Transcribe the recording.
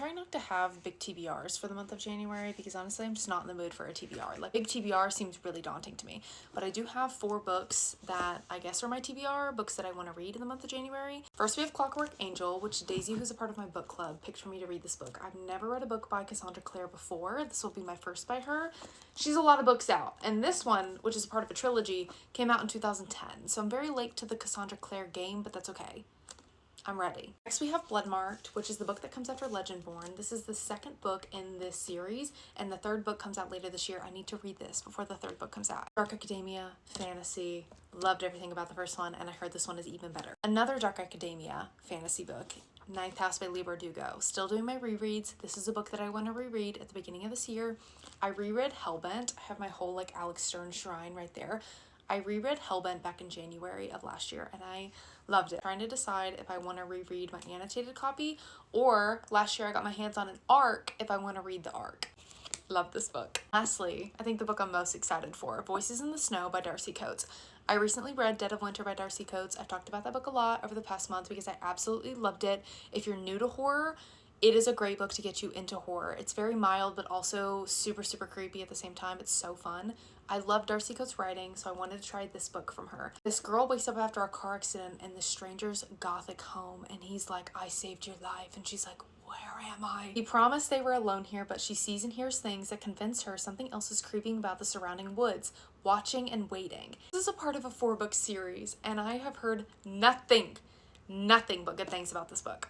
trying not to have big TBRs for the month of January because honestly I'm just not in the mood for a TBR. Like, big TBR seems really daunting to me. But I do have 4 books that I guess are my TBR, books that I want to read in the month of January. First we have Clockwork Angel, which Daisy, who's a part of my book club, picked for me to read this book. I've never read a book by Cassandra Clare before. This will be my first by her. She's a lot of books out, and this one, which is part of a trilogy, came out in 2010. So I'm very late to the Cassandra Clare game, but that's okay. I'm ready. Next we have Bloodmarked, which is the book that comes after Legendborn. This is the 2nd book in this series, and the 3rd book comes out later this year. I need to read this before the 3rd book comes out. Dark Academia, fantasy, loved everything about the first one, and I heard this one is even better. Another Dark Academia fantasy book, Ninth House by Leigh Bardugo. Still doing my rereads. This is a book that I want to reread at the beginning of this year. I reread Hellbent. I have my whole like Alex Stern shrine right there. I reread Hellbent back in January of last year and I loved it. Trying to decide if I want to reread my annotated copy, or last year I got my hands on an ARC if I want to read the ARC. Love this book. Lastly, I think the book I'm most excited for, Voices in the Snow by Darcy Coates. I recently read Dead of Winter by Darcy Coates. I've talked about that book a lot over the past month because I absolutely loved it. If you're new to horror, it is a great book to get you into horror. It's very mild, but also super, super creepy at the same time. It's so fun. I love Darcy Coates' writing, so I wanted to try this book from her. This girl wakes up after a car accident in the stranger's gothic home, and he's like, I saved your life. And she's like, where am I? He promised they were alone here, but she sees and hears things that convince her something else is creeping about the surrounding woods, watching and waiting. This is a part of a 4-book series, and I have heard nothing but good things about this book.